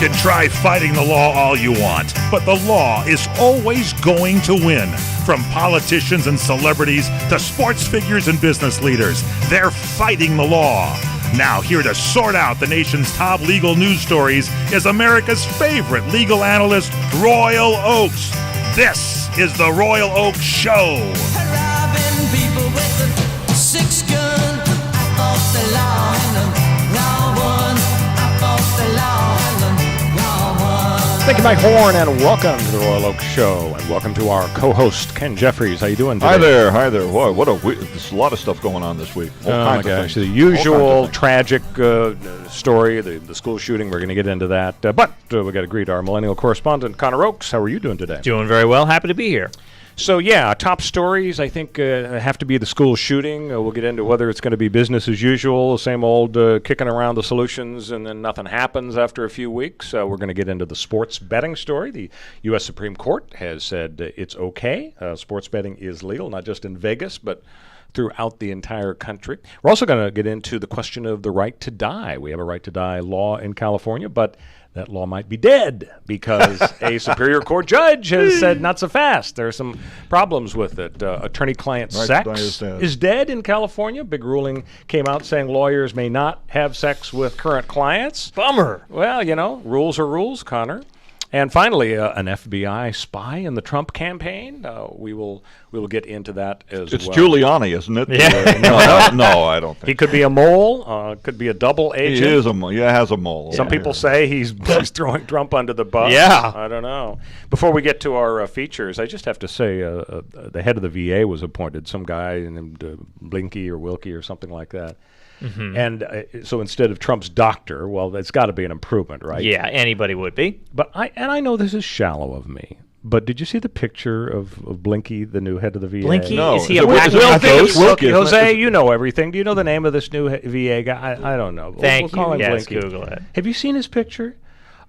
can try fighting the law all you want, but the law is always going to win. From politicians and celebrities to sports figures and business leaders, they're fighting the law. Now, here to sort out the nation's top legal news stories is America's favorite legal analyst, Royal Oakes. This is the Royal Oakes Show. Robbing people with a 6-gun. I fought the law and the law won. I fought the law and the law won. Thank you, Mike Horn, and welcome to the Royal Oakes Show, and welcome to our co-host, Ken Jeffries. How you doing today? Hi there. Boy, what a week. There's a lot of stuff going on this week. Oh, my gosh. The usual tragic story, the school shooting. We're going to get into that. But we got to greet our millennial correspondent, Connor Oakes. How are you doing today? Doing very well. Happy to be here. So, yeah, top stories, I think, have to be the school shooting. We'll get into whether it's going to be business as usual, the same old kicking around the solutions, and then nothing happens after a few weeks. We're going to get into the sports betting story. The U.S. Supreme Court has said it's okay. Sports betting is legal, not just in Vegas, but throughout the entire country. We're also going to get into the question of the right to die. We have a right to die law in California, but that law might be dead because a Superior Court judge has said not so fast. There are some problems with it. Attorney-client sex is dead in California. Big ruling came out saying lawyers may not have sex with current clients. Bummer. Well, you know, rules are rules, Connor. And finally, an FBI spy in the Trump campaign. We will get into that as well. It's Giuliani, isn't it? Yeah. No, I don't think. He could be a mole. Could be a double agent. He is a mole. Yeah, has a mole. Some people say he's throwing Trump under the bus. Yeah. I don't know. Before we get to our features, I just have to say the head of the VA was appointed, some guy named Blinky or Wilkie or something like that. Mm-hmm. And so instead of Trump's doctor, well, it's got to be an improvement, right? Yeah, anybody would be. But I know this is shallow of me, but did you see the picture of Blinky, the new head of the VA? Blinky? No. Is he Is a it wacky Wilkie? I think it's Wilkie, isn't Jose, it? you know everything. Do you know the name of this new VA guy? I don't know. Thank we'll call you. him Yes, Blinky. Google it. Have you seen his picture?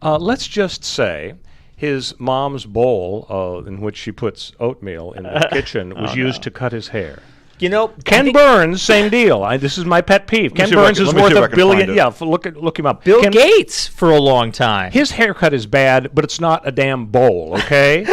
Let's just say his mom's bowl in which she puts oatmeal in the kitchen was used to cut his hair. You know, Ken Burns, same deal. This is my pet peeve. Ken see if I Burns can- is let me worth see if I $1 can billion. find it. Yeah, look him up. Bill Gates for a long time. His haircut is bad, but it's not a damn bowl, okay?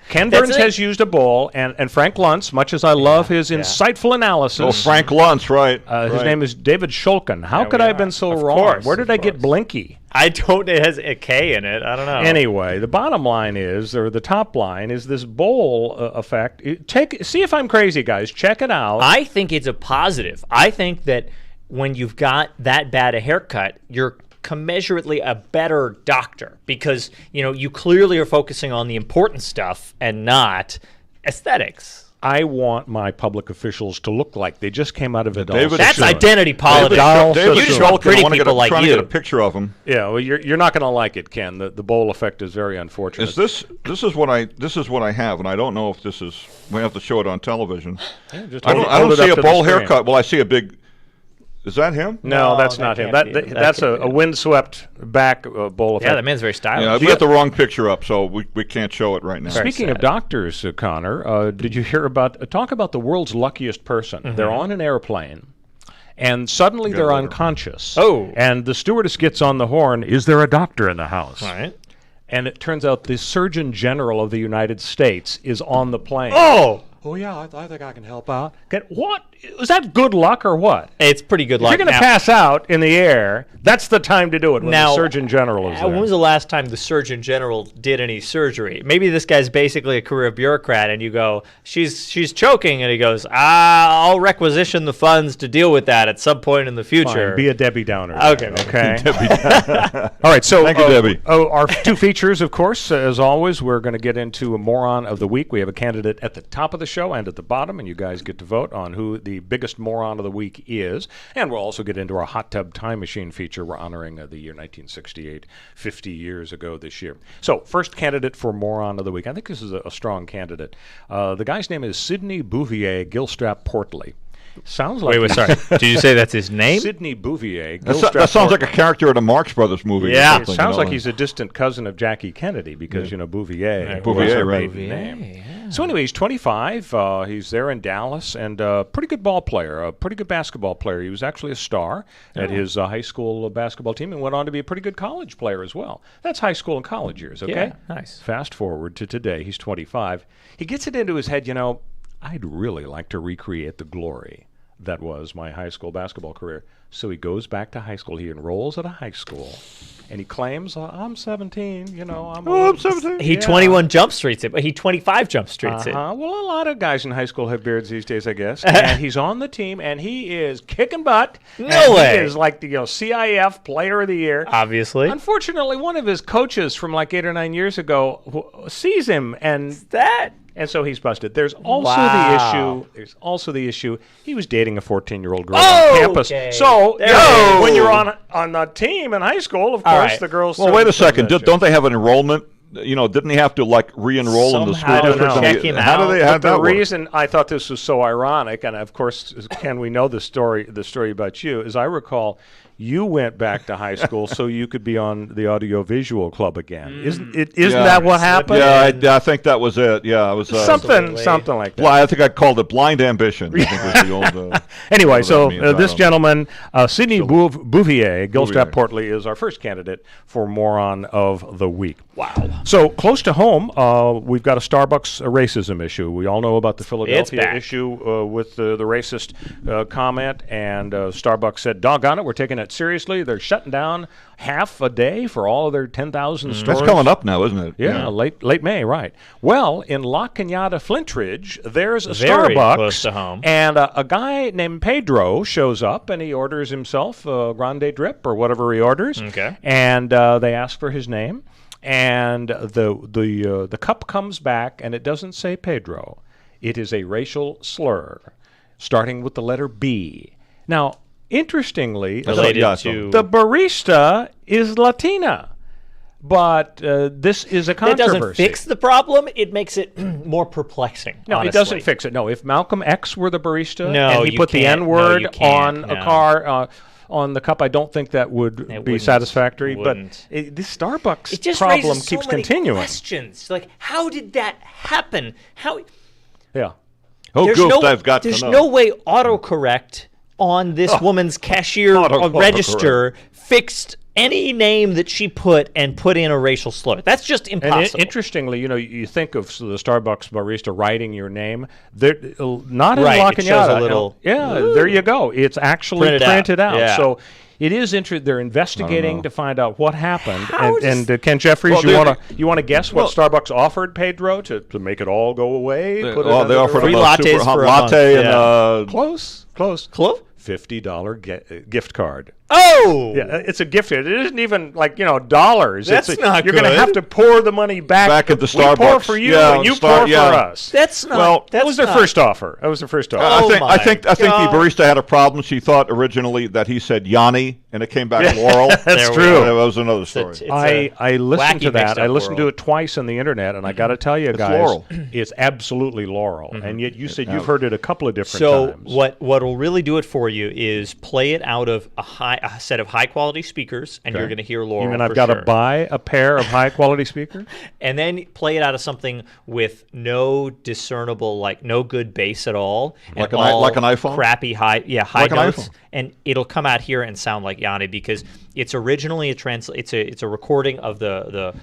Ken That's Burns it. has used a bowl, and Frank Luntz, much as I love his insightful analysis. Oh, Frank Luntz, right. His name is David Shulkin. How could I have been so wrong? course, Where did of I get course. Blinky? I don't. It has a K in it. I don't know. Anyway, the bottom line is, or the top line is, this bowl effect. See if I'm crazy, guys. Check it out. I think it's a positive. I think that when you've got that bad a haircut, you're commensurately a better doctor because you clearly are focusing on the important stuff and not aesthetics. I want my public officials to look like they just came out of a doll. David That's Shulkin. identity politics. David You just want Shulkin, pretty I want to people like trying to you. get a picture of him. Yeah, well, you're not going to like it, Ken. The bowl effect is very unfortunate. This is what I have, and I don't know if this is. We have to show it on television. Just I hold don't it see up a to the bowl screen. haircut. Well, I see a big. Is that him? No, that's that not him. can't be him. That's That can't a be him. windswept back bowl effect. Yeah, that man's very stylish. Yeah, we got the wrong picture up, so we can't show it right now. Speaking of sad. doctors, Connor, did you hear about talk about the world's luckiest person? Mm-hmm. They're on an airplane, and suddenly they're unconscious. Oh. And the stewardess gets on the horn, is there a doctor in the house? All right. And it turns out the Surgeon General of the United States is on the plane. Oh, yeah, I think I can help out. What? Is that good luck or what? It's pretty good If luck. you're going to Now- pass out in the air, that's the time to do it when Now, the Surgeon General is there. When was the last time the Surgeon General did any surgery? Maybe this guy's basically a career bureaucrat, and you go, she's choking, and he goes, I'll requisition the funds to deal with that at some point in the future. Fine, be a Debbie Downer. Okay. Okay. All right. So, Thank you, Debbie. Our two features, of course, as always, we're going to get into a moron of the week. We have a candidate at the top of the show and at the bottom, and you guys get to vote on who the biggest moron of the week is. And we'll also get into our hot tub time machine feature. We're honoring the year 1968, 50 years ago this year. So, first candidate for moron of the week. I think this is a strong candidate. The guy's name is Sidney Bouvier Gilstrap Portley. Sounds like Wait, sorry. Did you say that's his name? Sidney Bouvier. That sounds like a character in a Marx Brothers movie. Yeah. It sounds like he's a distant cousin of Jackie Kennedy because, Bouvier. Bouvier, was her right. maiden name. So anyway, he's 25. He's there in Dallas, and pretty good ball player, a pretty good basketball player. He was actually a star at his high school basketball team and went on to be a pretty good college player as well. That's high school and college years, okay? Yeah, nice. Fast forward to today. He's 25. He gets it into his head, I'd really like to recreate the glory that was my high school basketball career. So he goes back to high school. He enrolls at a high school, and he claims, I'm 17, I'm 17. He 21 Jump Streets it, but he 25 Jump Streets it. Well, a lot of guys in high school have beards these days, I guess. And he's on the team, and he is kicking butt. No way. He is like the CIF Player of the Year. Obviously. Unfortunately, one of his coaches from like 8 or 9 years ago sees him, and so he's busted. There's also the issue. He was dating a 14-year-old girl on campus. Okay. So when you're on the team in high school, of course, the girls. Well, wait a second. Don't they have an enrollment? Didn't he have to re-enroll in the school? Somehow district? check him How out. do they have The that work? reason I thought this was so ironic, and of course, Ken, we know the story about you, is I recall you went back to high school so you could be on the audiovisual club again. Isn't that what happened? Yeah, I think that was it. Yeah, I was something like that. I think I called it blind ambition. I think was the old. Anyway, so means, this gentleman, Sidney Bouvier, Gilstrap Portley, is our first candidate for Moron of the Week. Wow. So close to home, we've got a Starbucks racism issue. We all know about the Philadelphia issue with the racist comment, and Starbucks said, doggone it, we're taking it seriously. They're shutting down half a day for all of their 10,000 stores. That's coming up now, isn't it? Yeah, late May, right. Well, in La Cañada, Flintridge, there's a Very Starbucks. close to home. And a guy named Pedro shows up, and he orders himself a grande drip or whatever he orders. Okay. And they ask for his name. And the cup comes back, and it doesn't say Pedro. It is a racial slur, starting with the letter B. Now, interestingly, the barista is Latina, but this is a It controversy. doesn't fix the problem. It makes it more perplexing. No, honestly. it doesn't fix it. No, if Malcolm X were the barista No, and he you put the can't. N-word No, you can't. on No. a car, on the cup, I don't think that would be wouldn't. satisfactory. Wouldn't. But this Starbucks It just problem raises keeps so many continuing. questions. Like, how did that happen? Yeah. Oh, good. I've got to know. There's no way autocorrect on this woman's cashier register fixed any name that she put in a racial slur. That's just impossible. And interestingly, you think of the Starbucks barista writing your name. They're not in La It shows Cañada. a little. There you go. It's actually printed out. Yeah. So it is interesting. They're investigating to find out what happened. How And Ken Jeffries, Well, you want to guess what Starbucks offered Pedro to make it all go away? They under offered Free him a lattes super hot for a latte month. and Close. Close? $50 gift card. Oh! Yeah, it's a gift card. It isn't even like dollars. That's not You're going to good. have to pour the money back at the We pour Starbucks. for you, Yeah, and you Star- pour yeah. for us. That's not. Well, that's that was their not- first offer. That was their first offer. Oh, I think the God. barista had a problem. She thought originally that he said Yanni, and it came back Laurel. That's There we true. go. That was another story. It's a I listened wacky to that. mixed I up listened to world. it twice on the internet, and I got to tell you, guys, Laurel. it's absolutely Laurel. And yet you said you've heard it a couple of different So times. what will really do it for you is play it out of a set of high quality speakers, and you're going to hear Laurel. You mean I've for got sure. to buy a pair of high quality speakers? And then play it out of something with no discernible, no good bass at all, Like and an all like an iPhone? crappy high Like an notes, iPhone. and it'll come out here and sound like Yanni because it's originally it's a recording of the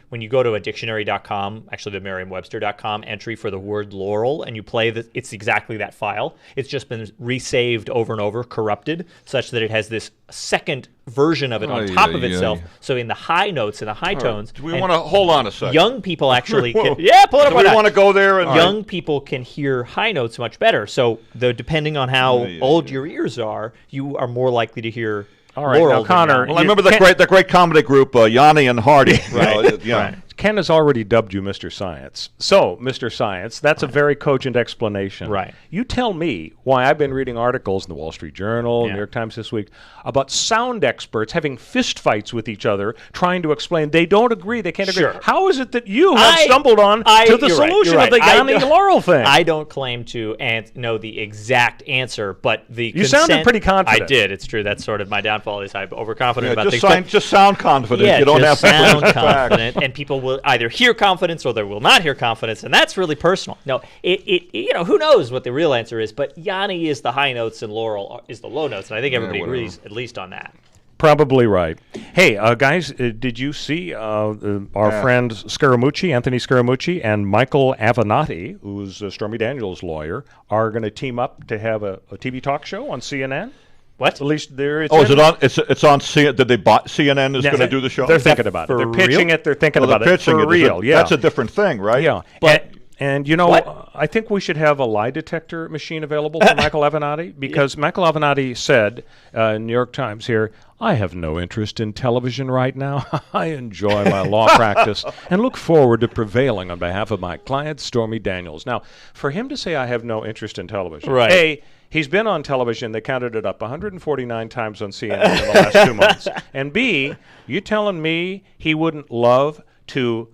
when you go to a dictionary.com, actually the Merriam-Webster.com entry for the word Laurel, and you play it's exactly that file. It's just been resaved over and over, corrupted, such that it has this second version of it on top of itself. So in the high notes, in the high tones, Do we want to hold on a second? young people actually Whoa. pull it up. Do Why we not? want to go there? And Young people can hear high notes much better. So depending on how old your ears are, you are more likely to hear All right, Laurel now, Connor, than Well, I remember the great comedy group Yanni and Hardy. Right. Ken has already dubbed you Mr. Science. So, Mr. Science, that's a very cogent explanation. Right. You tell me why I've been reading articles in the Wall Street Journal, New York Times this week, about sound experts having fistfights with each other, trying to explain they don't agree, they can't agree. Sure. How is it that you have stumbled on to the you're right, solution you're of the right. Yanni Laurel thing? I don't claim to know the exact answer, but You sounded pretty confident. I did. It's true. That's sort of my downfall is I'm overconfident about things. Just sound confident. Yeah, You don't just have to sound put it back. confident, and people will will either hear confidence or they will not hear confidence, and that's really personal. No, who knows what the real answer is, but Yanni is the high notes and Laurel is the low notes, and I think everybody agrees at least on that. Probably right. Hey, guys, did you see our friends Anthony Scaramucci, and Michael Avenatti, who's Stormy Daniels' lawyer, are going to team up to have a TV talk show on CNN? What? At least there. Is it on? It's on CNN. Did they buy CNN? Is going to do the show? They're thinking about it. They're pitching it. They're thinking about it for real. Yeah, that's a different thing, right? Yeah, but. And I think we should have a lie detector machine available for Michael Avenatti, because Michael Avenatti said in New York Times here, I have no interest in television right now. I enjoy my law practice and look forward to prevailing on behalf of my client, Stormy Daniels. Now, for him to say I have no interest in television, right. A, he's been on television, they counted it up, 149 times on CNN in the last 2 months. And B, you telling me he wouldn't love to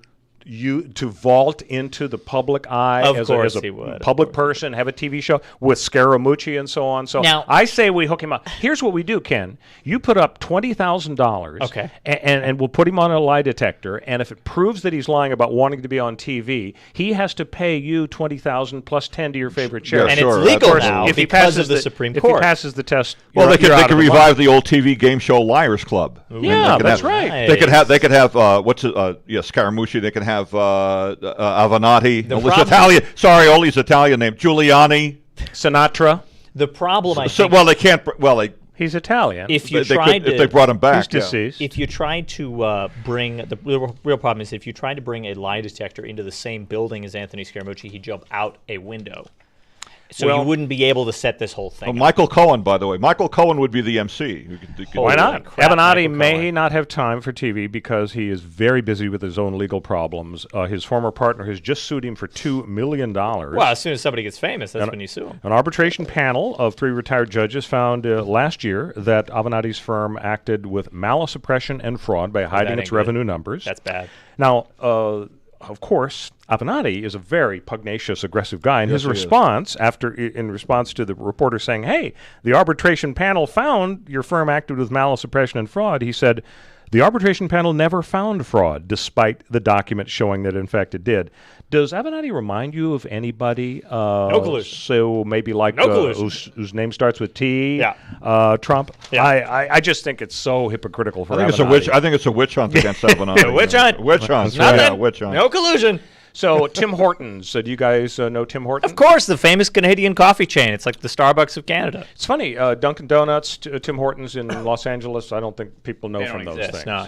vault into the public eye as a public person, have a TV show with Scaramucci and so on. So now, I say we hook him up. Here's what we do, Ken. You put up $20,000, okay, and we'll put him on a lie detector. And if it proves that he's lying about wanting to be on TV, he has to pay you $20,000 plus 10 to your favorite share. And it's legal now if he because passes of the Supreme Court. Court. If he passes the test, well, they could revive the old TV game show Liars Club. Yeah, that's right. Nice. They could have Scaramucci. They could have Avenatti. All these Italian names. Giuliani, Sinatra. The problem, they can't. He's Italian. If they brought him back, he's deceased. If you tried to bring the real problem is if you tried to bring a lie detector into the same building as Anthony Scaramucci, he'd jump out a window. So you wouldn't be able to set this whole thing up. Michael Cohen, by the way. Michael Cohen would be the MC. Why not? Avenatti may not have time for TV because he is very busy with his own legal problems. His former partner has just sued him for $2 million. Well, as soon as somebody gets famous, that's when you sue him. An arbitration panel of 3 retired judges found last year that Avenatti's firm acted with malice, oppression, and fraud by hiding its revenue numbers. That's bad. Now, of course, Avenatti is a very pugnacious, aggressive guy. And his response, in response to the reporter saying, hey, the arbitration panel found your firm acted with malice, oppression, and fraud, he said, the arbitration panel never found fraud, despite the document showing that, in fact, it did. Does Avenatti remind you of anybody? No collusion. So maybe like whose name starts with T? Yeah. Trump? Yeah. I just think it's so hypocritical for I think it's a witch hunt against Avenatti. Witch hunt. Witch hunt. Witch hunt. No collusion. So Tim Hortons, do you guys know Tim Hortons? Of course, the famous Canadian coffee chain. It's like the Starbucks of Canada. It's funny, Dunkin' Donuts, Tim Hortons in Los Angeles, I don't think people know from those things. No,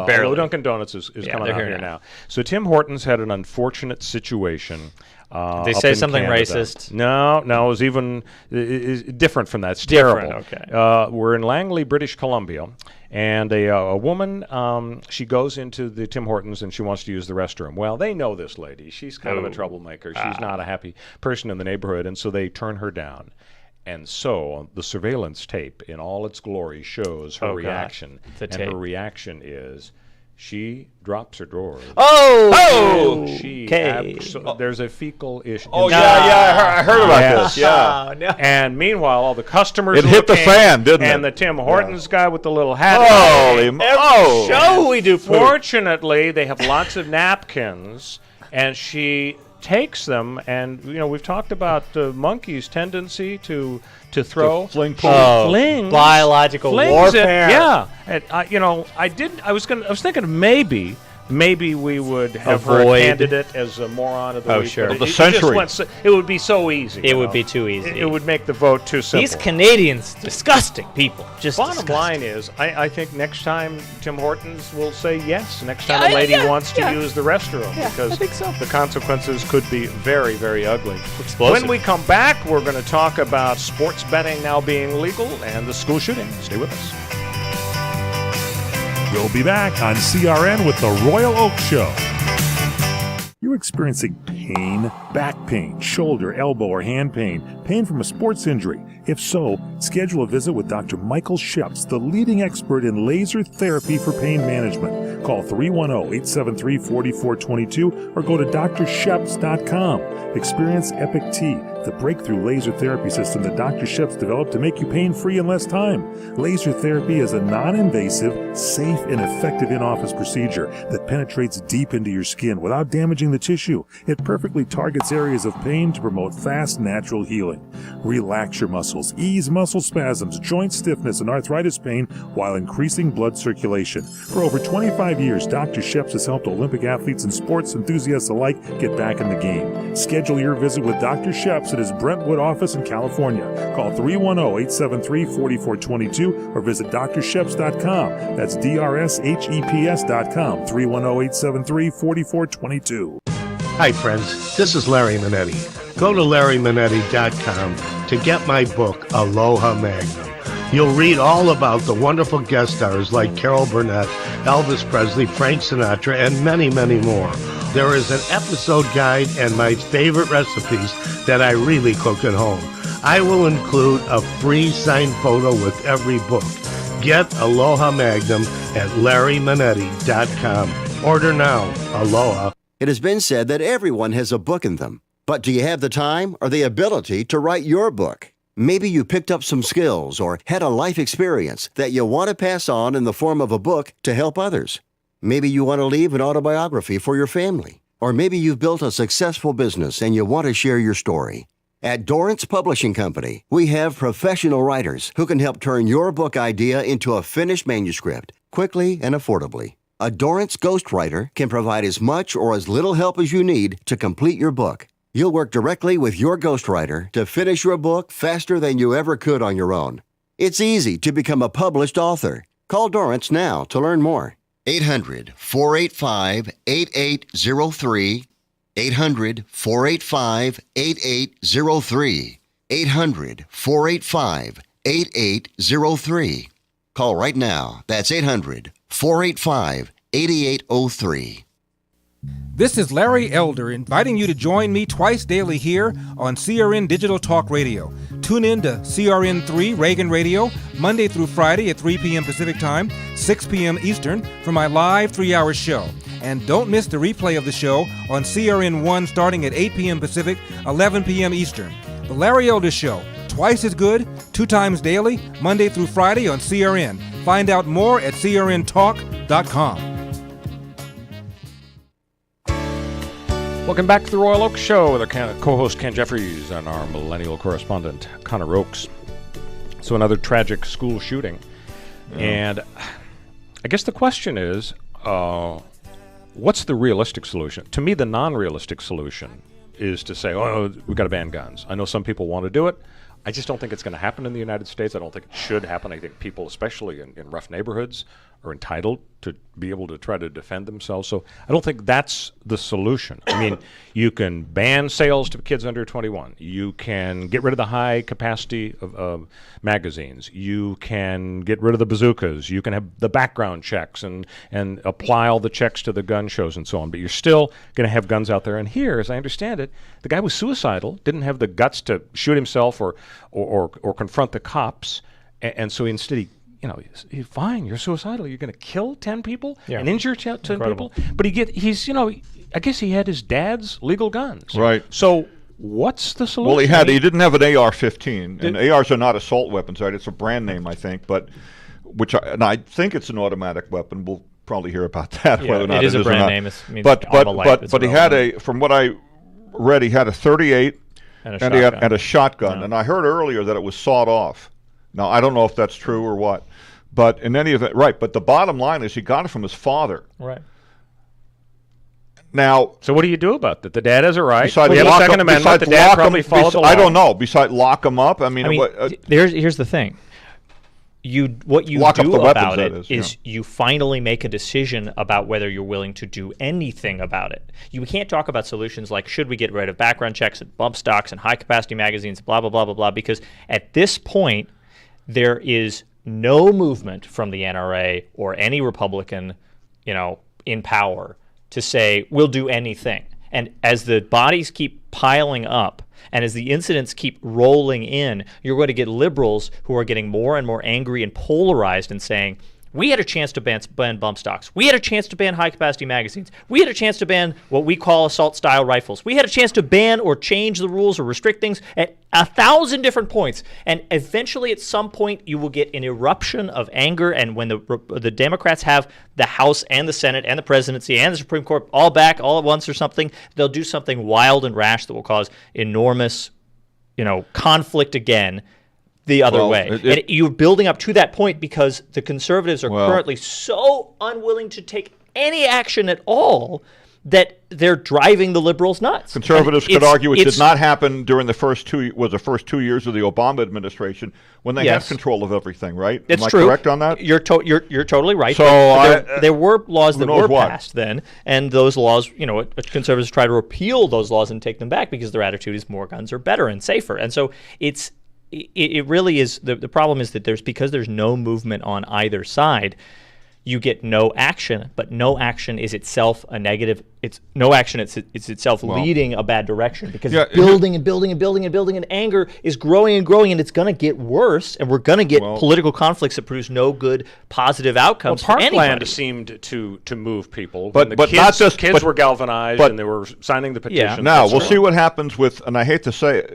barely. Dunkin' Donuts is coming out here now. So Tim Hortons had an unfortunate situation. They say something Canada. racist? No, it was even different from that. It's terrible. Okay. We're in Langley, British Columbia, and a woman, she goes into the Tim Hortons and she wants to use the restroom. Well, they know this lady. She's kind of a troublemaker. She's not a happy person in the neighborhood, and so they turn her down. And so the surveillance tape in all its glory shows her reaction. And her reaction is she drops her drawers. There's a fecal issue. I heard about this. Yeah. No. And meanwhile, all the customers it hit the fan, didn't it? And the Tim Hortons guy with the little hat. Every show we do. Fortunately, they have lots of napkins, and she takes them, and we've talked about the monkey's tendency to throw, fling, biological warfare. Yeah, and I was thinking maybe we would have her candidate as a moron of the week. Of the century. It would be so easy. It would be too easy. It would make the vote too simple. These Canadians, disgusting people. Just bottom line is, I think next time Tim Hortons will say yes. Next time a lady wants to use the restroom, because I think so. The consequences could be very, very ugly. Explosive. When we come back, we're going to talk about sports betting now being legal and the school shooting. Stay with us. We'll be back on CRN with the Royal Oak Show. You you experiencing pain? Back pain, shoulder, elbow, or hand pain? Pain from a sports injury? If so, schedule a visit with Dr. Michael Sheps, the leading expert in laser therapy for pain management. Call 310-873-4422 or go to drsheps.com. Experience Epic T, the breakthrough laser therapy system that Dr. Sheps developed to make you pain-free in less time. Laser therapy is a non-invasive, safe, and effective in-office procedure that penetrates deep into your skin without damaging the tissue. It perfectly targets areas of pain to promote fast, natural healing. Relax your muscles, ease muscle spasms, joint stiffness, and arthritis pain while increasing blood circulation. For over 25 years, Dr. Sheps has helped Olympic athletes and sports enthusiasts alike get back in the game. Schedule your visit with Dr. Sheps at his Brentwood office in California. Call 310-873-4422 or visit drsheps.com. That's DRSHEPS.com, 310-873-4422. Hi, friends. This is Larry Manetti. Go to LarryManetti.com to get my book, Aloha Magnum. You'll read all about the wonderful guest stars like Carol Burnett, Elvis Presley, Frank Sinatra, and many, many more. There is an episode guide and my favorite recipes that I really cook at home. I will include a free signed photo with every book. Get Aloha Magnum at LarryManetti.com. Order now. Aloha. It has been said that everyone has a book in them. But do you have the time or the ability to write your book? Maybe you picked up some skills or had a life experience that you want to pass on in the form of a book to help others. Maybe you want to leave an autobiography for your family. Or maybe you've built a successful business and you want to share your story. At Dorrance Publishing Company, we have professional writers who can help turn your book idea into a finished manuscript quickly and affordably. A Dorrance ghostwriter can provide as much or as little help as you need to complete your book. You'll work directly with your ghostwriter to finish your book faster than you ever could on your own. It's easy to become a published author. Call Dorrance now to learn more. 800-485-8803. 800-485-8803. 800-485-8803. Call right now. That's 800-485-8803. This is Larry Elder inviting you to join me twice daily here on CRN Digital Talk Radio. Tune in to CRN3 Reagan Radio Monday through Friday at 3 p.m. Pacific Time, 6 p.m. Eastern for my live 3-hour show. And don't miss the replay of the show on CRN1 starting at 8 p.m. Pacific, 11 p.m. Eastern. The Larry Elder Show, twice as good, 2 times daily, Monday through Friday on CRN. Find out more at crntalk.com. Welcome back to the Royal Oak Show with our co-host Ken Jeffries and our millennial correspondent Connor Oakes. So another tragic school shooting. And I guess the question is, what's the realistic solution? To me, the non-realistic solution is to say, oh, we've got to ban guns. I know some people want to do it. I just don't think it's going to happen in the United States. I don't think it should happen. I think people, especially in rough neighborhoods, are entitled to be able to try to defend themselves. So I don't think that's the solution. I mean, you can ban sales to kids under 21. You can get rid of the high capacity of magazines. You can get rid of the bazookas. You can have the background checks and apply all the checks to the gun shows and so on. But you're still going to have guns out there. And here, as I understand it, the guy was suicidal, didn't have the guts to shoot himself or confront the cops. And so instead he's fine, you're suicidal. You're going to kill 10 people and injure 10 people? But I guess he had his dad's legal guns. Right. So what's the solution? Well, he didn't have an AR-15. And ARs are not assault weapons, right? It's a brand name, I think. But I think it's an automatic weapon. We'll probably hear about that. Yeah, whether or not it is a brand name. But he had from what I read, he had a 38 and a shotgun. Yeah. And I heard earlier that it was sawed off. Now, I don't know if that's true or what. But in any event, right. But the bottom line is he got it from his father. Right. Now, so what do you do about that? The dad has a right. Besides we have a Second Amendment. The dad probably followed the law. I don't know. Besides lock him up, here's the thing. What you do about it is you finally make a decision about whether you're willing to do anything about it. You can't talk about solutions like should we get rid of background checks and bump stocks and high capacity magazines, blah blah blah blah blah. Because at this point, there is no movement from the NRA or any Republican, in power to say we'll do anything. And as the bodies keep piling up, and as the incidents keep rolling in, you're going to get liberals who are getting more and more angry and polarized and saying, we had a chance to ban bump stocks. We had a chance to ban high-capacity magazines. We had a chance to ban what we call assault-style rifles. We had a chance to ban or change the rules or restrict things at 1,000 different points. And eventually, at some point, you will get an eruption of anger. And when the Democrats have the House and the Senate and the presidency and the Supreme Court all back all at once or something, they'll do something wild and rash that will cause enormous, conflict again. The other way. And you're building up to that point because the conservatives are currently so unwilling to take any action at all that they're driving the liberals nuts. Conservatives could argue it did not happen during the first 2 years of the Obama administration when they had control of everything, right? It's Am I true. correct on that? You're totally right. So there were laws that were what? passed then, and those laws, conservatives try to repeal those laws and take them back because their attitude is more guns are better and safer. And so it really is the problem is that because there's no movement on either side, you get no action, but no action is itself a negative. It's no action. It's itself leading a bad direction because building and building and building and building, and anger is growing and growing, and it's going to get worse, and we're going to get political conflicts that produce no good positive outcomes. Well, for anybody. Parkland seemed to move people, but kids were galvanized and they were signing the petition. Yeah. Now we'll see what happens with, and I hate to say,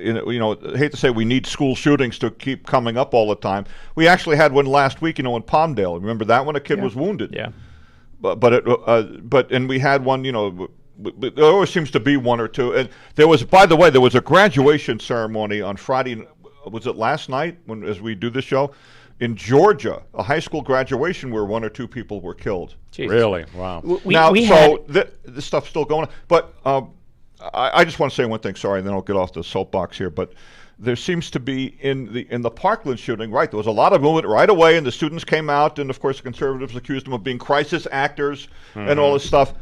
hate to say we need school shootings to keep coming up all the time. We actually had one last week, in Palmdale. Remember that one? A kid was wounded. Yeah. But we had one, there always seems to be one or two. And there was, by the way, there was a graduation ceremony on Friday. Was it last night as we do the show? In Georgia, a high school graduation where one or two people were killed. Jesus. Really? Wow. This stuff's still going on. But I just want to say one thing, sorry, and then I'll get off the soapbox here. But there seems to be in the Parkland shooting, right? There was a lot of movement right away, and the students came out, and of course the conservatives accused them of being crisis actors and all this stuff.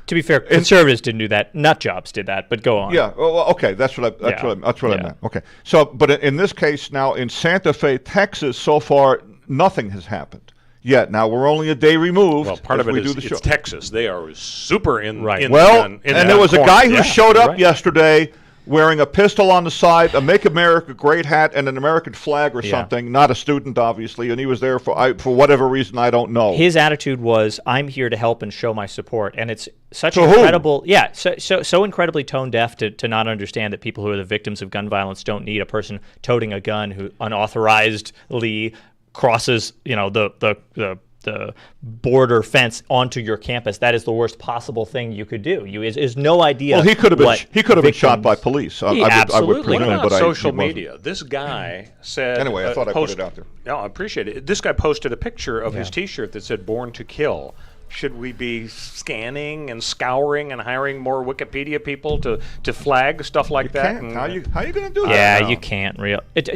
To be fair, conservatives didn't do that. Nut jobs did that, but go on. Yeah. Well, okay. That's what I meant. Okay. So, but in this case now in Santa Fe, Texas, so far nothing has happened yet. Now we're only a day removed. Well, part of it is it's Texas. They are super in. Right. In and there was a guy who showed up right. yesterday wearing a pistol on the side, a Make America Great hat, and an American flag or something. Not a student, obviously, and he was there for whatever reason I don't know. His attitude was, "I'm here to help and show my support," and it's such incredible, so incredibly tone deaf to not understand that people who are the victims of gun violence don't need a person toting a gun who unauthorizedly crosses, the border fence onto your campus. That is the worst possible thing you could do. Is no idea. Well, he could have been shot by police. Absolutely. What about social media? This guy said. Anyway, I thought I put it out there. No, I appreciate it. This guy posted a picture of his T-shirt that said "Born to Kill." Should we be scanning and scouring and hiring more Wikipedia people to flag stuff like that? Can't. How are you going to do that? Yeah, you can't.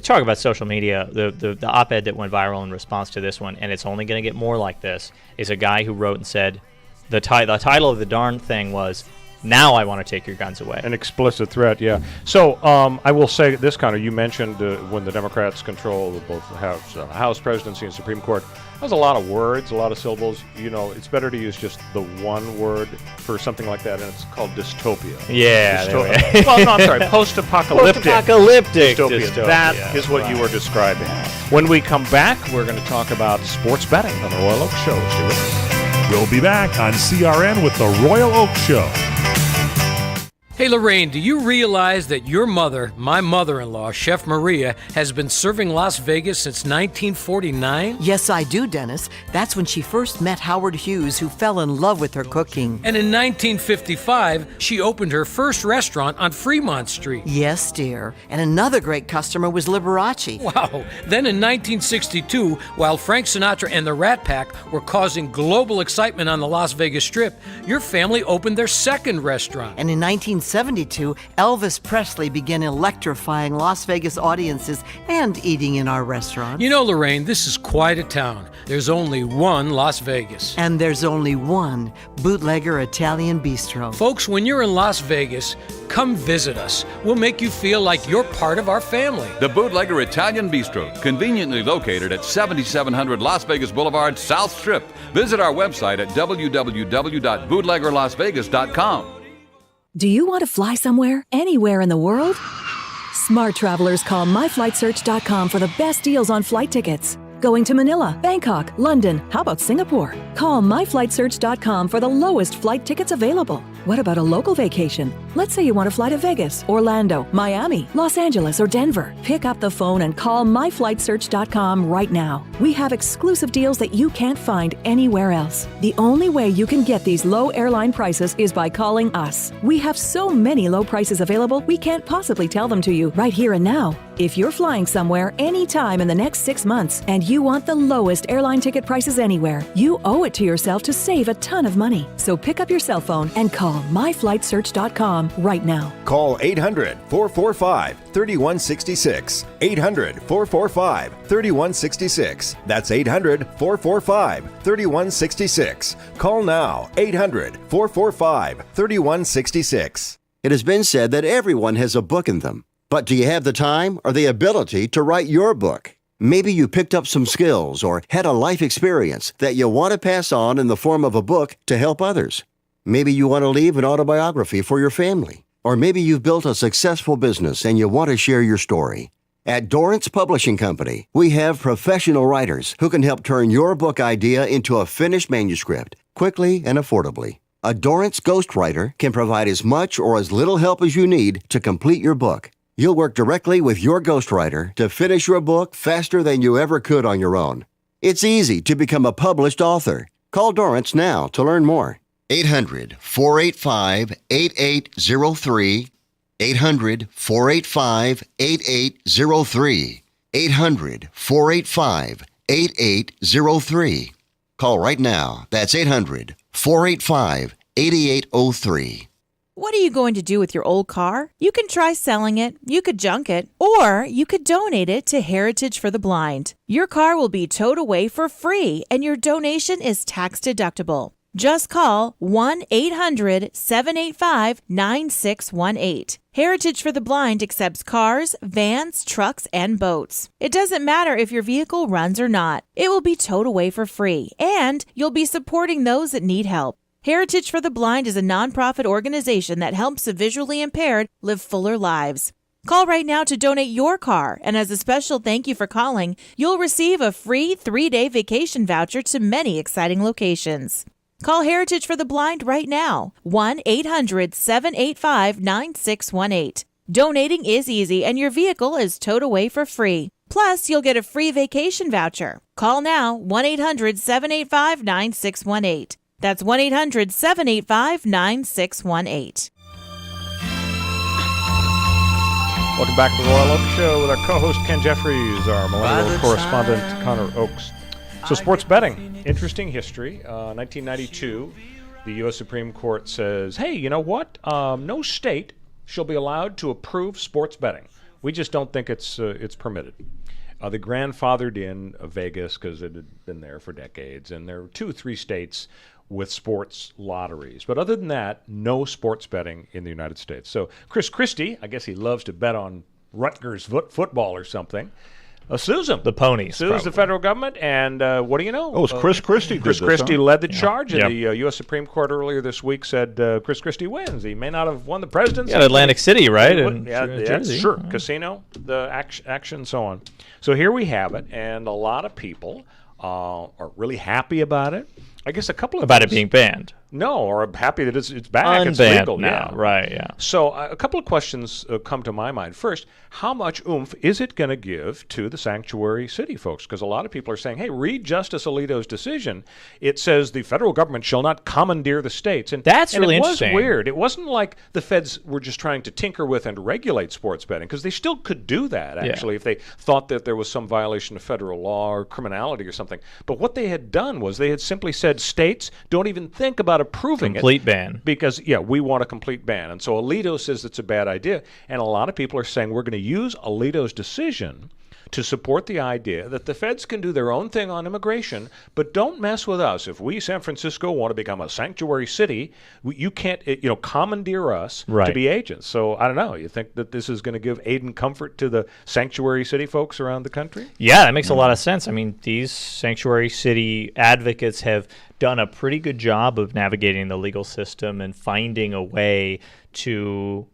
Talk about social media. The op-ed that went viral in response to this one, and it's only going to get more like this, is a guy who wrote and said, the title of the darn thing was, "Now I want to take your guns away." An explicit threat, yeah. So I will say this, Connor, you mentioned when the Democrats control both the House presidency and Supreme Court, that was a lot of words, a lot of syllables. It's better to use just the one word for something like that, and it's called dystopia. Yeah. Well, no, I'm sorry, post-apocalyptic. Dystopia. That is what you were describing. When we come back, we're going to talk about sports betting on the Royal Oak Show. Stay with us. We'll be back on CRN with the Royal Oak Show. Hey Lorraine, do you realize that your mother, my mother-in-law, Chef Maria, has been serving Las Vegas since 1949? Yes, I do, Dennis. That's when she first met Howard Hughes, who fell in love with her cooking. And in 1955, she opened her first restaurant on Fremont Street. Yes, dear. And another great customer was Liberace. Wow. Then in 1962, while Frank Sinatra and the Rat Pack were causing global excitement on the Las Vegas Strip, your family opened their second restaurant. And in 1972, Elvis Presley began electrifying Las Vegas audiences and eating in our restaurant. You know, Lorraine, this is quite a town. There's only one Las Vegas. And there's only one Bootlegger Italian Bistro. Folks, when you're in Las Vegas, come visit us. We'll make you feel like you're part of our family. The Bootlegger Italian Bistro, conveniently located at 7700 Las Vegas Boulevard, South Strip. Visit our website at www.bootleggerlasvegas.com. Do you want to fly somewhere, anywhere in the world? Smart travelers call myflightsearch.com for the best deals on flight tickets. Going to Manila, Bangkok, London, how about Singapore? Call myflightsearch.com for the lowest flight tickets available. What about a local vacation? Let's say you want to fly to Vegas, Orlando, Miami, Los Angeles, or Denver. Pick up the phone and call myflightsearch.com right now. We have exclusive deals that you can't find anywhere else. The only way you can get these low airline prices is by calling us. We have so many low prices available, we can't possibly tell them to you right here and now. If you're flying somewhere anytime in the next 6 months and you want the lowest airline ticket prices anywhere, you owe it to yourself to save a ton of money. So pick up your cell phone and call myflightsearch.com right now. Call 800-445-3166. 800-445-3166. That's 800-445-3166. Call now. 800-445-3166. It has been said that everyone has a book in them. But do you have the time or the ability to write your book? Maybe you picked up some skills or had a life experience that you want to pass on in the form of a book to help others. Maybe you want to leave an autobiography for your family. Or maybe you've built a successful business and you want to share your story. At Dorrance Publishing Company, we have professional writers who can help turn your book idea into a finished manuscript quickly and affordably. A Dorrance ghostwriter can provide as much or as little help as you need to complete your book. You'll work directly with your ghostwriter to finish your book faster than you ever could on your own. It's easy to become a published author. Call Dorrance now to learn more. 800-485-8803. 800-485-8803. 800-485-8803. Call right now. That's 800-485-8803. What are you going to do with your old car? You can try selling it, you could junk it, or you could donate it to Heritage for the Blind. Your car will be towed away for free, and your donation is tax deductible. Just call 1-800-785-9618. Heritage for the Blind accepts cars, vans, trucks, and boats. It doesn't matter if your vehicle runs or not. It will be towed away for free, and you'll be supporting those that need help. Heritage for the Blind is a nonprofit organization that helps the visually impaired live fuller lives. Call right now to donate your car, and as a special thank you for calling, you'll receive a free 3-day vacation voucher to many exciting locations. Call Heritage for the Blind right now, 1-800-785-9618. Donating is easy, and your vehicle is towed away for free. Plus, you'll get a free vacation voucher. Call now, 1-800-785-9618. That's 1-800-785-9618. Welcome back to the Royal Oak Show with our co-host Ken Jeffries, our millennial correspondent Connor Oakes. So sports betting, interesting history. 1992, the U.S. Supreme Court says, hey, you know what? No state shall be allowed to approve sports betting. We just don't think it's permitted. They grandfathered in Vegas because it had been there for decades, and there were 2-3 states with sports lotteries. But other than that, no sports betting in the United States. So Chris Christie, I guess he loves to bet on Rutgers football or something, sues him. The ponies. Sues the federal government, and what do you know? Oh, it's Chris Christie. Chris Christie led the charge, and Yep. the U.S. Supreme Court earlier this week said Chris Christie wins. He may not have won the presidency. Yeah, Atlantic City, right? Jersey. Sure. Casino, the action, so on. So here we have it, and a lot of people are really happy about it. I guess a couple of About things. it being banned. No, or happy that it's back. Unbanned It's legal now, right, yeah. So a couple of questions come to my mind. First, how much oomph is it going to give to the sanctuary city folks? Because a lot of people are saying, hey, read Justice Alito's decision. It says the federal government shall not commandeer the states. And That's really interesting. It was weird. It wasn't like the feds were just trying to tinker with and regulate sports betting, because they still could do that, actually, if they thought that there was some violation of federal law or criminality or something. But what they had done was they had simply said, states, don't even think about approving Complete ban. because, we want a complete ban. And so Alito says it's a bad idea. And a lot of people are saying we're going to use Alito's decision to support the idea that the feds can do their own thing on immigration, but don't mess with us. If we, San Francisco, want to become a sanctuary city, you can't, commandeer us to be agents. So I don't know. You think that this is going to give aid and comfort to the sanctuary city folks around the country? Yeah, that makes a lot of sense. I mean, these sanctuary city advocates have done a pretty good job of navigating the legal system and finding a way to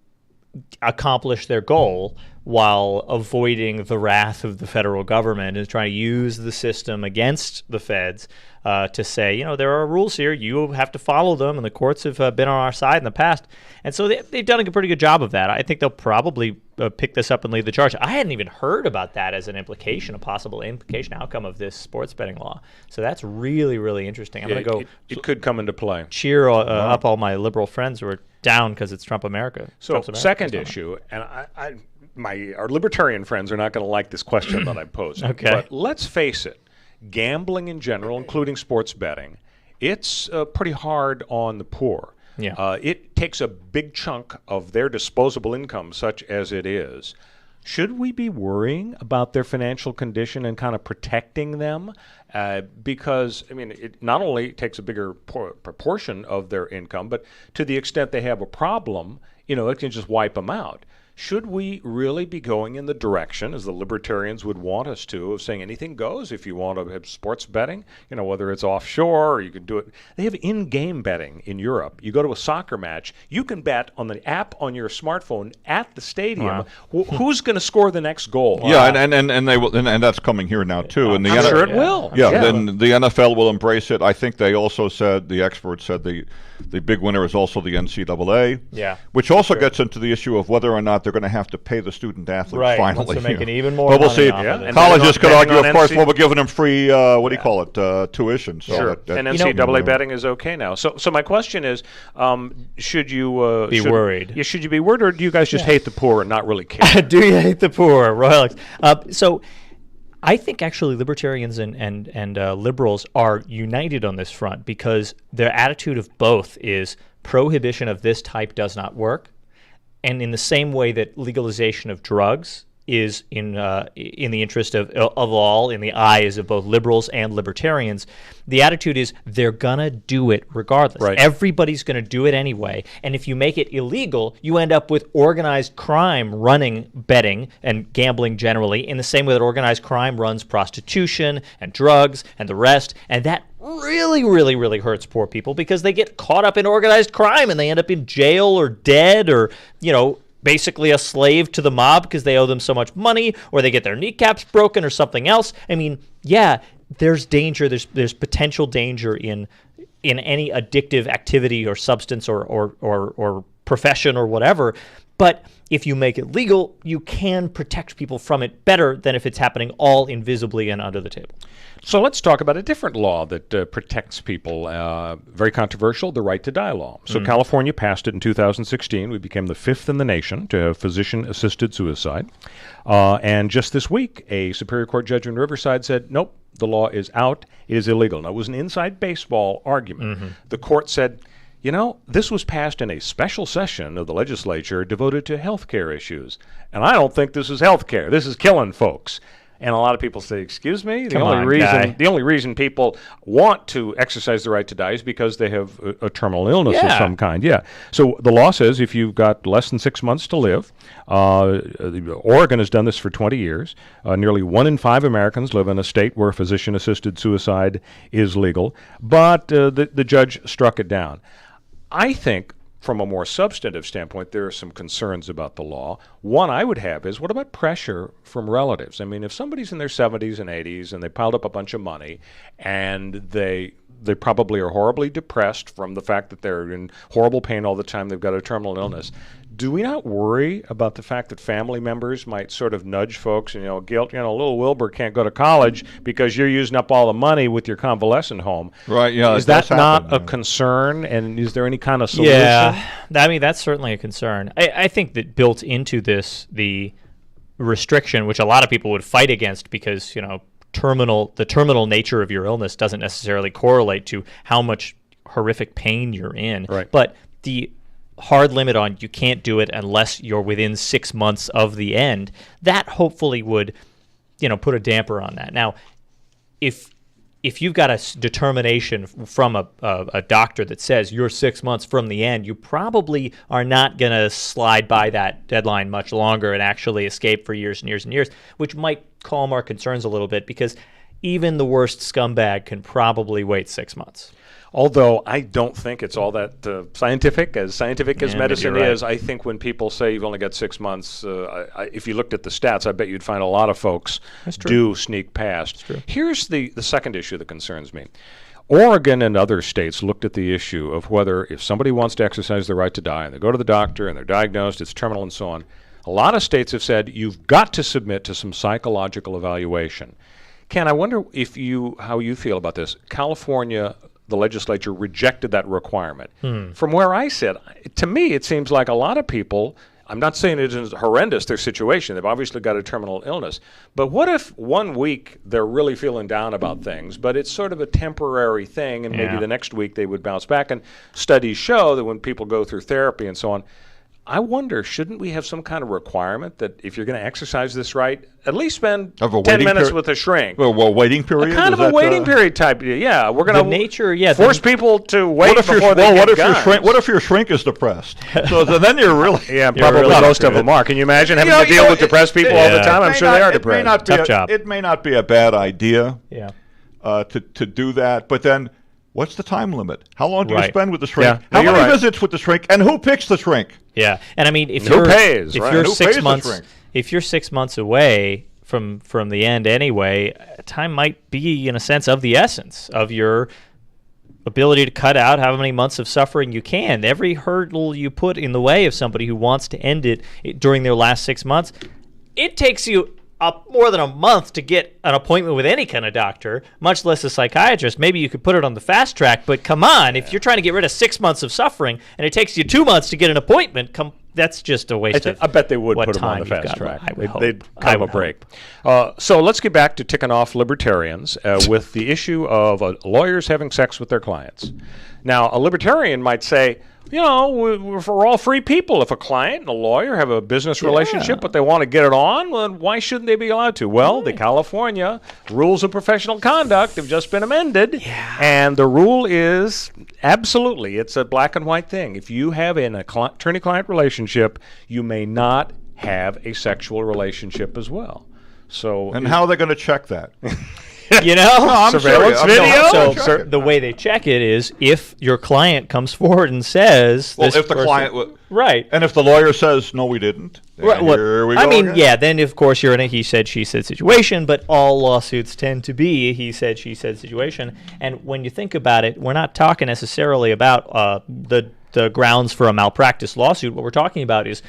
accomplish their goal while avoiding the wrath of the federal government and trying to use the system against the feds to say, there are rules here, you have to follow them, and the courts have been on our side in the past. And so they've done a pretty good job of that. I think they'll probably pick this up and lead the charge. I hadn't even heard about that as an implication, a possible implication outcome of this sports betting law. So that's really, really interesting. I'm going to go. It could come into play. Cheer up all my liberal friends who are down because it's Trump America. So Trump's America. second issue, and our libertarian friends are not going to like this question that I posed. Okay. But let's face it, gambling in general, including sports betting, it's pretty hard on the poor. Yeah. It takes a big chunk of their disposable income, such as it is. Should we be worrying about their financial condition and kind of protecting them? Because, it not only takes a bigger proportion of their income, but to the extent they have a problem, it can just wipe them out. Should we really be going in the direction, as the libertarians would want us to, of saying anything goes if you want to have sports betting, whether it's offshore or you can do it. They have in-game betting in Europe. You go to a soccer match, you can bet on the app on your smartphone at the stadium who's going to score the next goal. Yeah, and they will, and that's coming here now too. And I'm sure it will. Yeah, then the NFL will embrace it. I think they also said, the experts said the big winner is also the NCAA. Yeah. Which also gets into the issue of whether or not they're going to have to pay the student athletes finally. Right, making even more But we'll money see. off of it. Colleges could argue, of course, well, we're giving them free, tuition. So sure. And NCAA betting is okay now. So my question is, should you be worried? Yeah, should you be worried, or do you guys just hate the poor and not really care? Do you hate the poor, Royal? So I think actually libertarians and liberals are united on this front because their attitude of both is prohibition of this type does not work, and in the same way that legalization of drugs is in the interest of all, in the eyes of both liberals and libertarians, the attitude is they're gonna do it regardless. Right. Everybody's gonna do it anyway, and if you make it illegal, you end up with organized crime running betting and gambling generally in the same way that organized crime runs prostitution and drugs and the rest, and that really, really, really hurts poor people because they get caught up in organized crime and they end up in jail or dead or, basically a slave to the mob because they owe them so much money, or they get their kneecaps broken or something else. There's danger. There's potential danger in any addictive activity or substance or profession or whatever. But if you make it legal, you can protect people from it better than if it's happening all invisibly and under the table. So let's talk about a different law that protects people. Very controversial, the right to die law. So California passed it in 2016. We became the 5th in the nation to have physician-assisted suicide. And just this week, a Superior Court judge in Riverside said, nope, the law is out. It is illegal. Now, it was an inside baseball argument. The court said, this was passed in a special session of the legislature devoted to health care issues. And I don't think this is health care. This is killing folks. And a lot of people say, excuse me? The only reason people want to exercise the right to die is because they have a terminal illness of some kind. Yeah. So the law says if you've got less than 6 months to live, Oregon has done this for 20 years. Nearly 1 in 5 Americans live in a state where physician-assisted suicide is legal. But the judge struck it down. I think from a more substantive standpoint, there are some concerns about the law. One I would have is, what about pressure from relatives? If somebody's in their 70s and 80s and they piled up a bunch of money and they probably are horribly depressed from the fact that they're in horrible pain all the time, they've got a terminal illness, do we not worry about the fact that family members might sort of nudge folks and, guilt, little Wilbur can't go to college because you're using up all the money with your convalescent home. Right, yeah. Is that not a concern, and is there any kind of solution? Yeah, that's certainly a concern. I think that built into this, the restriction, which a lot of people would fight against because, the terminal nature of your illness doesn't necessarily correlate to how much horrific pain you're in. Right. But the hard limit on you can't do it unless you're within 6 months of the end, that hopefully would put a damper on that. Now, if you've got a determination from a doctor that says you're 6 months from the end, you probably are not going to slide by that deadline much longer and actually escape for years and years and years, which might calm our concerns a little bit, because even the worst scumbag can probably wait 6 months. Although I don't think it's all that scientific as medicine right. is. I think when people say you've only got 6 months, if you looked at the stats, I bet you'd find a lot of folks do sneak past. Here's the second issue that concerns me. Oregon and other states looked at the issue of whether if somebody wants to exercise their right to die and they go to the doctor and they're diagnosed, it's terminal and so on, a lot of states have said you've got to submit to some psychological evaluation. Ken, I wonder how you feel about this. California, the legislature rejected that requirement. From where I sit, to me, it seems like a lot of people, I'm not saying it is horrendous, their situation. They've obviously got a terminal illness. But what if 1 week they're really feeling down about things, but it's sort of a temporary thing, and maybe the next week they would bounce back? And studies show that when people go through therapy and so on, I wonder, shouldn't we have some kind of requirement that if you're going to exercise this right, at least spend 10 minutes with a shrink? Well, waiting period? Kind of a waiting period type. Yeah, we're going to force people to wait before they get guns. What if your shrink is depressed? So then you're really... Yeah, probably most of them are. Can you imagine having to deal with depressed people all the time? I'm sure they are depressed. Tough job. It may not be a bad idea to do that, but then... What's the time limit? How long do you spend with the shrink? How many visits with the shrink? And who picks the shrink? Yeah, and I mean, if you're 6 months away from the end anyway, time might be, in a sense, of the essence of your ability to cut out how many months of suffering you can. Every hurdle you put in the way of somebody who wants to end it during their last 6 months, it takes you more than a month to get an appointment with any kind of doctor, much less a psychiatrist. Maybe you could put it on the fast track, but come on, if you're trying to get rid of 6 months of suffering and it takes you 2 months to get an appointment, that's just a waste of I bet they would put them on the fast track. They'd come a break. So let's get back to ticking off libertarians with the issue of lawyers having sex with their clients. Now, a libertarian might say, we're all free people. If a client and a lawyer have a business relationship, but they want to get it on, well, why shouldn't they be allowed to? Well, the California rules of professional conduct have just been amended, and the rule is absolutely, it's a black and white thing. If you have an attorney-client relationship, you may not have a sexual relationship as well. So, and how are they going to check that? Surveillance video? So the way they check it is if your client comes forward and says... Well, if the client... Right. And if the lawyer says, no, we didn't, here we go again. Then, of course, you're in a he said, she said situation, but all lawsuits tend to be a he said, she said situation. And when you think about it, we're not talking necessarily about the grounds for a malpractice lawsuit. What we're talking about is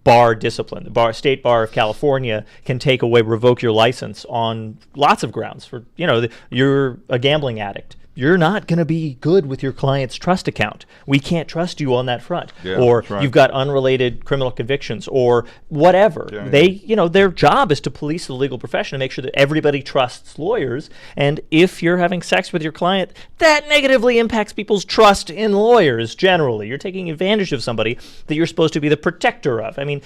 bar discipline. The state bar of California can revoke your license on lots of grounds. For you're a gambling addict. You're not going to be good with your client's trust account. We can't trust you on that front. Or you've got unrelated criminal convictions or whatever. Their job is to police the legal profession and make sure that everybody trusts lawyers. And if you're having sex with your client, that negatively impacts people's trust in lawyers generally. You're taking advantage of somebody that you're supposed to be the protector of. I mean,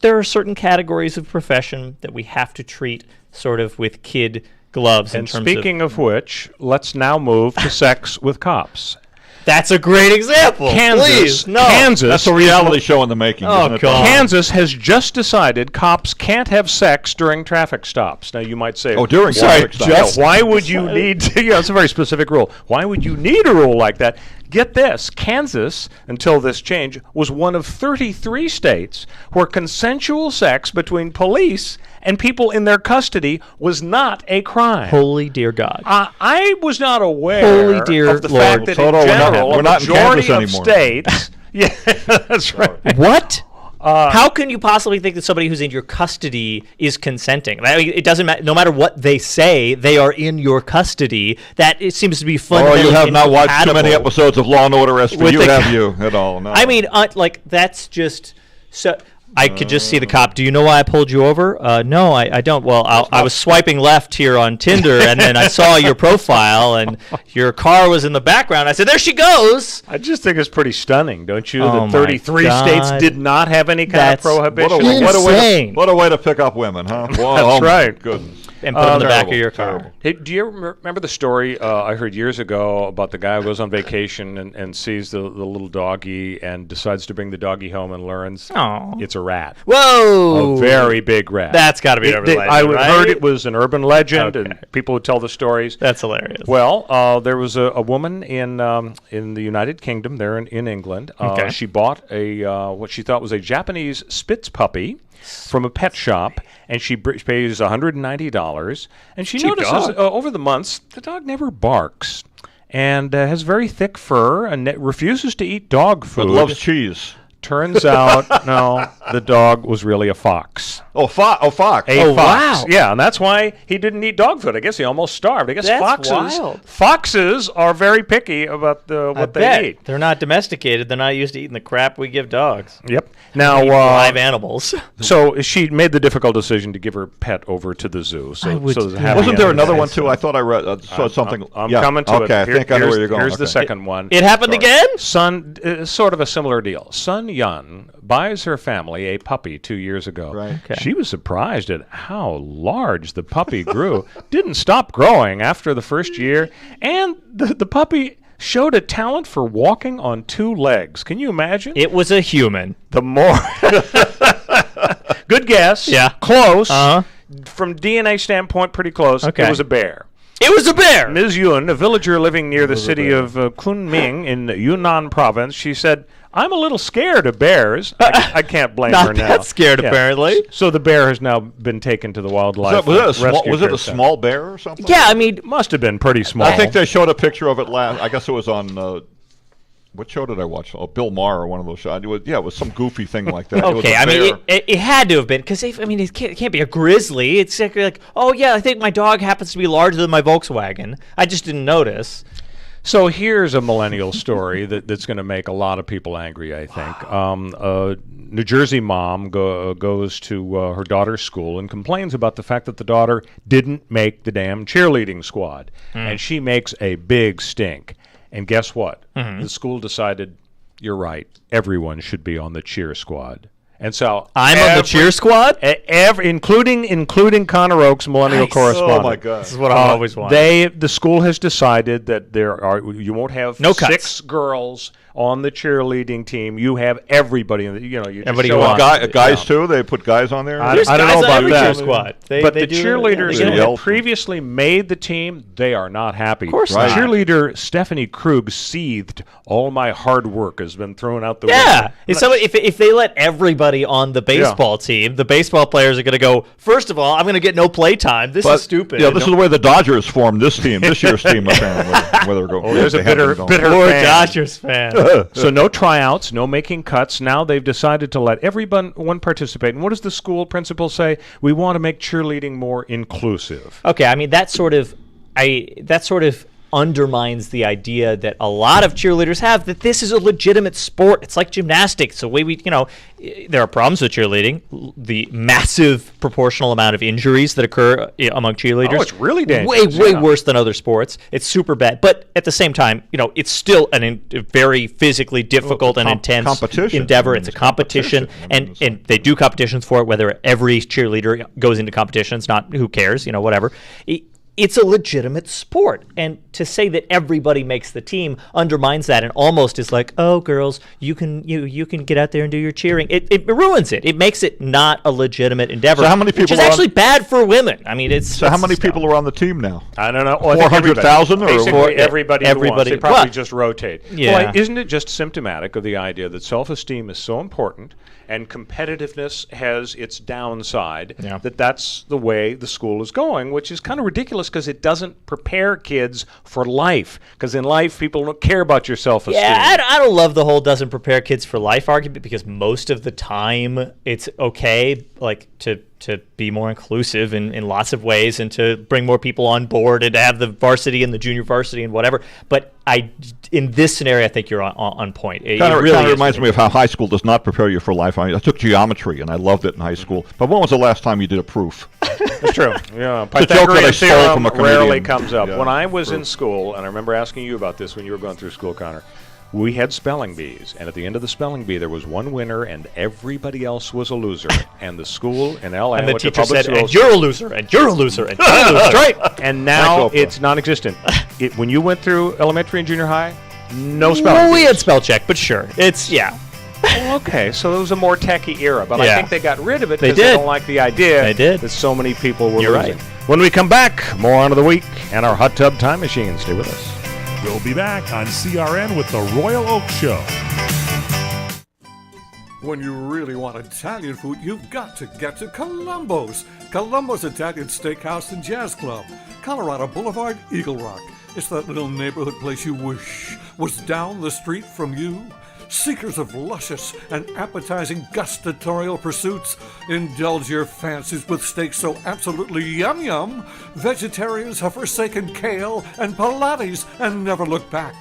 there are certain categories of profession that we have to treat sort of with kid gloves. And speaking of which, let's now move to sex with cops. That's a great example. Kansas. That's a reality show in the making. Isn't it? Kansas has just decided cops can't have sex during traffic stops. Now you might say, during traffic stops. Why would you need to? It's a very specific rule. Why would you need a rule like that? Get this, Kansas, until this change, was one of 33 states where consensual sex between police and people in their custody was not a crime. Holy dear God. I was not aware of the fact that in general, a majority of states... Yeah, that's right. What? How can you possibly think that somebody who's in your custody is consenting? I mean, it doesn't matter. No matter what they say, they are in your custody. That it seems to be fundamentally you have not watched too many episodes of Law and Order SVU, have you, at all? No. I mean, that's just... So I could just see the cop. Do you know why I pulled you over? No, I don't. Well, I was swiping left here on Tinder, and then I saw your profile, and your car was in the background. I said, there she goes. I just think it's pretty stunning, don't you? Oh, that 33 my states God. did not have any kind of prohibition. What a way to pick up women, huh? Whoa, That's right. Goodness. And put it in the back of your car. Terrible. Hey, do you remember the story I heard years ago about the guy who goes on vacation and sees the little doggy and decides to bring the doggy home and learns it's a rat? Whoa! A very big rat. That's got to be an urban legend, I right? heard it was an urban legend, and people would tell the stories. That's hilarious. Well, there was a woman in the United Kingdom, there in England. Okay. She bought what she thought was a Japanese Spitz puppy from a pet shop, and she pays $190. And she notices over the months the dog never barks and has very thick fur and refuses to eat dog food. But loves cheese. Turns out, no, the dog was really a fox. Fox. A fox. Wow. Yeah, and that's why he didn't eat dog food. I guess he almost starved. I guess That's wild. foxes are very picky about what they eat. They're not domesticated. They're not used to eating the crap we give dogs. Yep. Now, live animals. So she made the difficult decision to give her pet over to the zoo. Wasn't there another one too? I thought I read saw something. I'm coming to it. Okay, I think I know where you're going. Here's the second one. It happened again? Sort of a similar deal. Sun Yun buys her family a puppy 2 years ago. Right. Okay. She was surprised at how large the puppy grew. Didn't stop growing after the first year, and the puppy showed a talent for walking on two legs. Can you imagine? It was a human. The more good guess. Yeah. Close. Uh-huh. From DNA standpoint, pretty close. Okay. It was a bear. It was a bear. Ms. Yun, a villager living near the city of Kunming in Yunnan province, she said, I'm a little scared of bears. I can't blame her now. Not that scared, apparently. So the bear has now been taken to the wildlife Was it care a center. small bear or something? Yeah, I mean, Must have been pretty small. I think they showed a picture of it last. I guess it was on. What show did I watch? Oh, Bill Maher or one of those shows. It was some goofy thing like that. okay, I mean, it had to have been, because, it can't be a grizzly. It's like, oh, yeah, I think my dog happens to be larger than my Volkswagen. I just didn't notice. So here's a millennial story that's going to make a lot of people angry, I think. A New Jersey mom goes to her daughter's school and complains about the fact that the daughter didn't make the damn cheerleading squad. And she makes a big stink. And guess what? The school decided, you're right, everyone should be on the cheer squad. And so on the cheer squad? Including Connor Oakes, millennial correspondent. Oh, my God. This is what I've always wanted. The school has decided that you won't have six girls on the cheerleading team. You have everybody. Everybody who wants. Guys too. They put guys on there. I don't know about that. Squad. But the cheerleaders who have previously made the team, they are not happy. Of course not. Cheerleader Stephanie Krug seethed. All my hard work has been thrown out the window. Yeah. If they let everybody on the baseball team, the baseball players are going to go, first of all, I'm going to get no play time. This is stupid. Yeah, this is the way the Dodgers formed this year's team, apparently. Where they're going. There's a bitter Poor fan. Dodgers fan. So no tryouts, no making cuts. Now they've decided to let everyone participate. And what does the school principal say? We want to make cheerleading more inclusive. Okay, I mean that sort of undermines the idea that a lot of cheerleaders have, that this is a legitimate sport. It's like gymnastics. The way there are problems with cheerleading. The massive proportional amount of injuries that occur among cheerleaders. Oh, it's really dangerous. Way worse than other sports. It's super bad. But at the same time, it's still a very physically difficult and intense endeavor. It's a competition, and they do competitions for it, whether every cheerleader goes into competitions, not who cares, whatever. It's a legitimate sport, and to say that everybody makes the team undermines that, and almost is like, oh, girls, you can get out there and do your cheering. It ruins it. It makes it not a legitimate endeavor. So how many people which is actually bad for women. I mean, how many people are on the team now? I don't know. 400,000 or basically everybody. Who wants. They probably just rotate. Yeah. Well, isn't it just symptomatic of the idea that self-esteem is so important and competitiveness has its downside? Yeah. That's the way the school is going, which is kind of ridiculous because it doesn't prepare kids for life. Because in life, people don't care about your self-esteem. Yeah, I don't love the whole doesn't prepare kids for life argument, because most of the time it's okay, like, to to be more inclusive in lots of ways and to bring more people on board and to have the varsity and the junior varsity and whatever. But in this scenario, I think you're on point. It Kind of really reminds me of how high school does not prepare you for life. I took geometry, and I loved it in high school. But when was the last time you did a proof? That's true. Yeah, It's a joke that I Pythagorean stole theorem from a comedian. rarely comes up. Yeah, When I was true. in school, and I remember asking you about this when you were going through school, Connor, we had spelling bees, and at the end of the spelling bee, there was one winner, and everybody else was a loser. And the school in LA, And the went to teacher public said, and schools. you're a loser, and you're a loser, and you're a loser. That's right. And now Oprah. it's non-existent. When you went through elementary and junior high, no spelling Well, we bees. had spell check, but sure. It's, Well, okay, so it was a more techie era, but I Yeah. think they got rid of it They because they did. don't like the idea They did. that so many people were You're losing. right. When we come back, more on of the week and our hot tub time machine. Stay with us. We'll be back on CRN with the Royal Oak Show. When you really want Italian food, you've got to get to Columbo's. Columbo's Italian Steakhouse and Jazz Club, Colorado Boulevard, Eagle Rock. It's that little neighborhood place you wish was down the street from you. Seekers of luscious and appetizing gustatorial pursuits, indulge your fancies with steaks so absolutely yum-yum, vegetarians have forsaken kale and Pilates and never look back.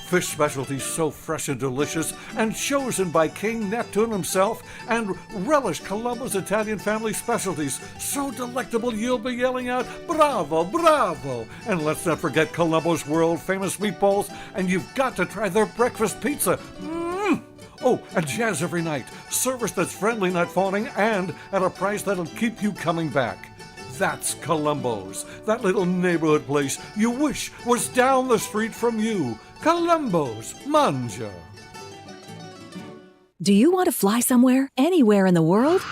Fish specialties so fresh and delicious and chosen by King Neptune himself, and relish Columbo's Italian family specialties so delectable you'll be yelling out, bravo, bravo! And let's not forget Columbo's world-famous meatballs, and you've got to try their breakfast pizza. Oh, and jazz every night. Service that's friendly, not fawning, and at a price that'll keep you coming back. That's Columbo's, that little neighborhood place you wish was down the street from you. Columbo's, Manja. Do you want to fly somewhere, anywhere in the world?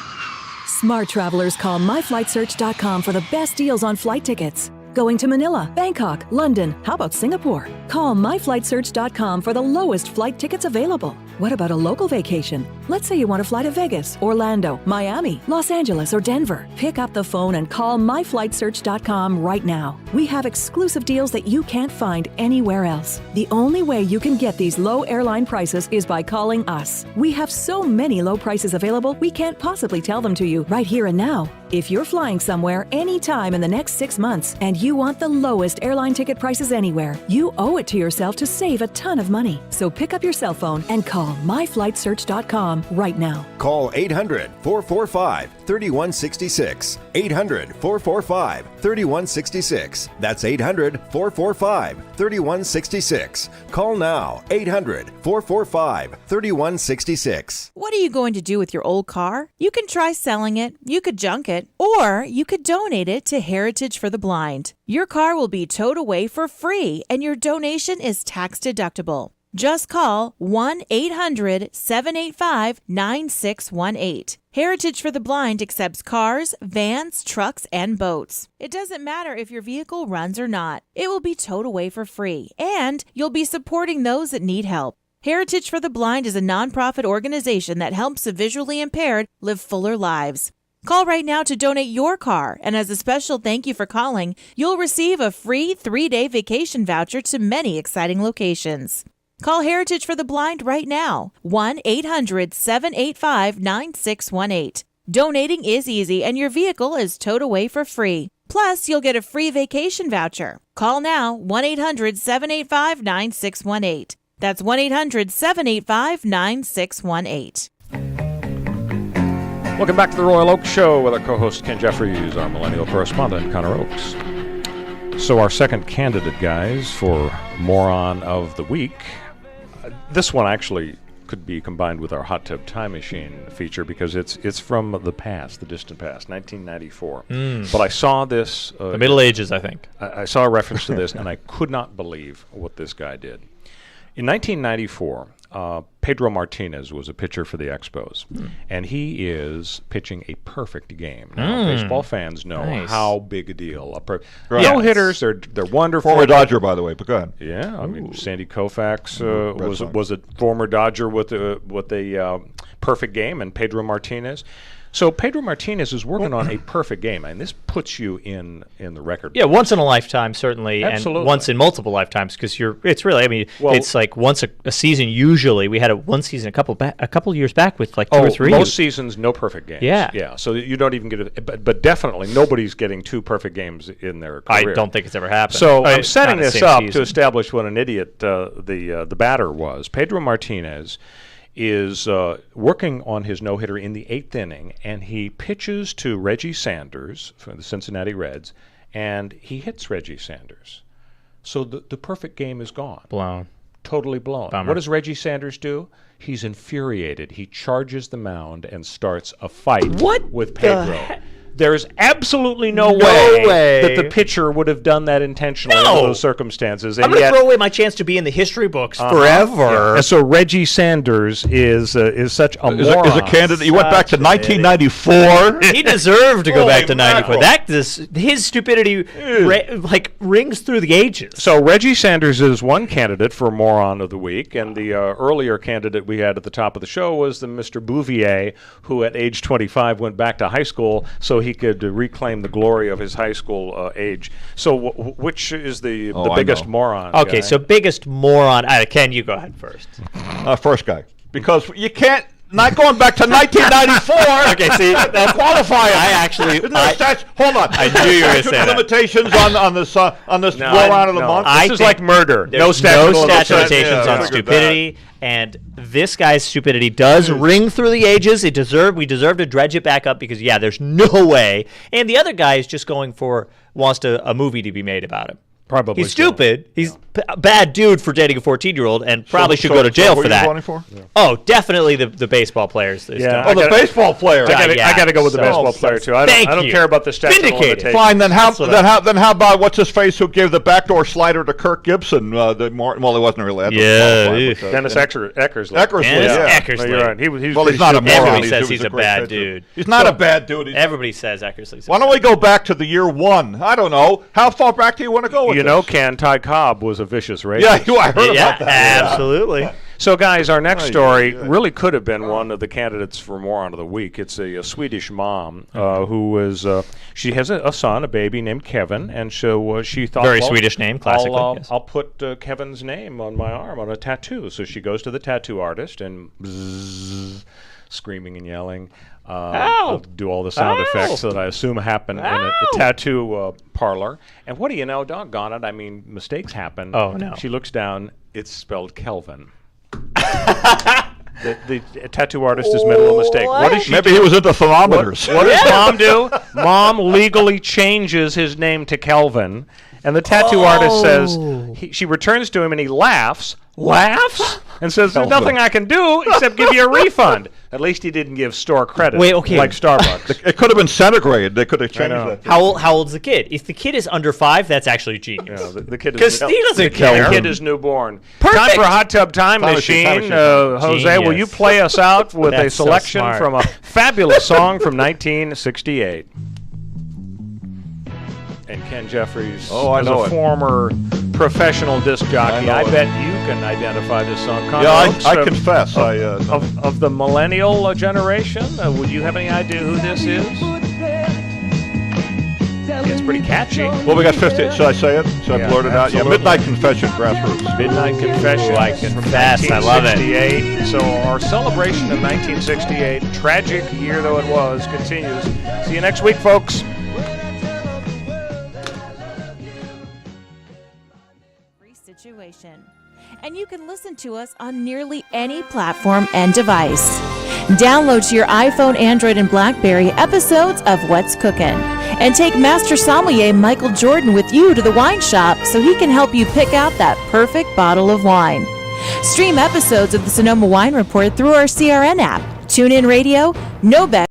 Smart travelers call myflightsearch.com for the best deals on flight tickets. Going to Manila, Bangkok, London, how about Singapore? Call myflightsearch.com for the lowest flight tickets available. What about a local vacation? Let's say you want to fly to Vegas, Orlando, Miami, Los Angeles, or Denver. Pick up the phone and call myflightsearch.com right now. We have exclusive deals that you can't find anywhere else. The only way you can get these low airline prices is by calling us. We have so many low prices available, we can't possibly tell them to you right here and now. If you're flying somewhere anytime in the next 6 months and you want the lowest airline ticket prices anywhere, you owe it to yourself to save a ton of money. So pick up your cell phone and call myflightsearch.com right now. Call 800-445-3166. 800-445-3166. That's 800-445-3166. Call now. 800-445-3166. What are you going to do with your old car? You can try selling it, you could junk it, or you could donate it to Heritage for the Blind. Your car will be towed away for free, and your donation is tax deductible. Just call 1-800-785-9618. Heritage for the Blind accepts cars, vans, trucks, and boats. It doesn't matter if your vehicle runs or not. It will be towed away for free, and you'll be supporting those that need help. Heritage for the Blind is a nonprofit organization that helps the visually impaired live fuller lives. Call right now to donate your car, and as a special thank you for calling, you'll receive a free 3-day vacation voucher to many exciting locations. Call Heritage for the Blind right now, 1-800-785-9618. Donating is easy, and your vehicle is towed away for free. Plus, you'll get a free vacation voucher. Call now, 1-800-785-9618. That's 1-800-785-9618. Welcome back to the Royal Oak Show with our co-host Ken Jeffries, our millennial correspondent Connor Oakes. So our second candidate, guys, for Moron of the Week. This one actually could be combined with our Hot Tub Time Machine feature because it's from the past, the distant past, 1994. But I saw this... the Middle Ages, I think. I saw a reference to this, and I could not believe what this guy did. In 1994, Pedro Martinez was a pitcher for the Expos, and he is pitching a perfect game. Now, baseball fans know how big a deal. No-hitters, they're wonderful. Former Dodger, by the way, but go ahead. Yeah, I mean, Sandy Koufax was a former Dodger with a perfect game, and Pedro Martinez. So Pedro Martinez is working on a perfect game, and this puts you in the record. Yeah, once in a lifetime, certainly, Absolutely. and once in multiple lifetimes, because it's really, I mean, it's like once a season. Usually, we had one season a couple years back with like two or three. Most seasons, no perfect games. Yeah. So you don't even get it, but definitely nobody's getting 2 perfect games in their career. I don't think it's ever happened. So I'm setting Not the this same up season. to establish what an idiot the batter was. Pedro Martinez is working on his no-hitter in the 8th inning, and he pitches to Reggie Sanders for the Cincinnati Reds, and he hits Reggie Sanders. So the perfect game is gone. Blown. Totally blown. Bummer. What does Reggie Sanders do? He's infuriated. He charges the mound and starts a fight with Pedro. There's absolutely no way that the pitcher would have done that intentionally under those circumstances. And I'm going to throw away my chance to be in the history books forever. Yeah. And so Reggie Sanders is such a moron. Is a candidate. You went back to 1994. He deserved to go back to 94. mackerel. His stupidity rings through the ages. So Reggie Sanders is one candidate for Moron of the Week, and the earlier candidate we had at the top of the show was the Mr. Bouvier, who at age 25 went back to high school so he could reclaim the glory of his high school age. So which is the biggest moron? Okay, guy? so biggest moron. Ken, you go ahead first. First guy. Because you can't, not going back to 1994. Okay, see, that's qualifying. Hold on. I knew you were going to say that. Limitations on this roll-out of the month. This is like murder. No statute of limitations on stupidity. And this guy's stupidity does ring through the ages. We deserve to dredge it back up because, there's no way. And the other guy is just wants a movie to be made about him. Probably. He's stupid. He's a bad dude for dating a 14-year-old and probably should go to jail for that. Oh, definitely the baseball players. The baseball player. I got to go with the baseball player too. I don't care about the statute of limitations. Fine. Then how about what's his face who gave the backdoor slider to Kirk Gibson? Well, he wasn't really. Dennis Eckersley. Eckersley. No, you're right. He's not a moron. Everybody says he's a bad dude. He's not a bad dude. Everybody says Eckersley's. Why don't we go back to the year 1? I don't know. How far back do you want to go with this? You know, Ken, Ty Cobb was a vicious racist. Yeah, I heard about that. Absolutely. So, guys, our next story really could have been one of the candidates for Moron of the Week. It's a Swedish mom who is she has a son, a baby named Kevin, and so she thought, very Swedish name, classically. I'll put Kevin's name on my arm on a tattoo. So she goes to the tattoo artist and screaming and yelling. I'll do all the sound effects that I assume happen in a tattoo parlor. And what do you know? Doggone it. I mean, mistakes happen. Oh, no. She looks down. It's spelled Kelvin. The tattoo artist has made a little mistake. What does she Maybe do? he was into thermometers. What does Mom do? Mom legally changes his name to Kelvin. And the tattoo artist says, she returns to him and he laughs, and says, there's nothing I can do except give you a refund. At least he didn't give store credit like Starbucks. It could have been centigrade. They could have changed that. How old's the kid? If the kid is under 5, that's actually genius. Yeah, the kid Because he doesn't care. The kid is newborn. Perfect. Time for a Hot Tub Time Machine. Jose, will you play us out with a selection from a fabulous song from 1968? And Ken Jeffries is a former professional disc jockey. I bet you can identify this song. I confess. Of the millennial generation, would you have any idea who this is? It's pretty catchy. Well, we got 50. Should I say it? Should I blurt it out? Yeah, Midnight Confession, Grassroots. Midnight Confession. I confess. I love it. So our celebration of 1968, tragic year though it was, continues. See you next week, folks. Situation. And you can listen to us on nearly any platform and device. Download to your iPhone, Android, and BlackBerry episodes of What's Cookin'. And take Master Sommelier Michael Jordan with you to the wine shop so he can help you pick out that perfect bottle of wine. Stream episodes of the Sonoma Wine Report through our CRN app. TuneIn Radio, no better.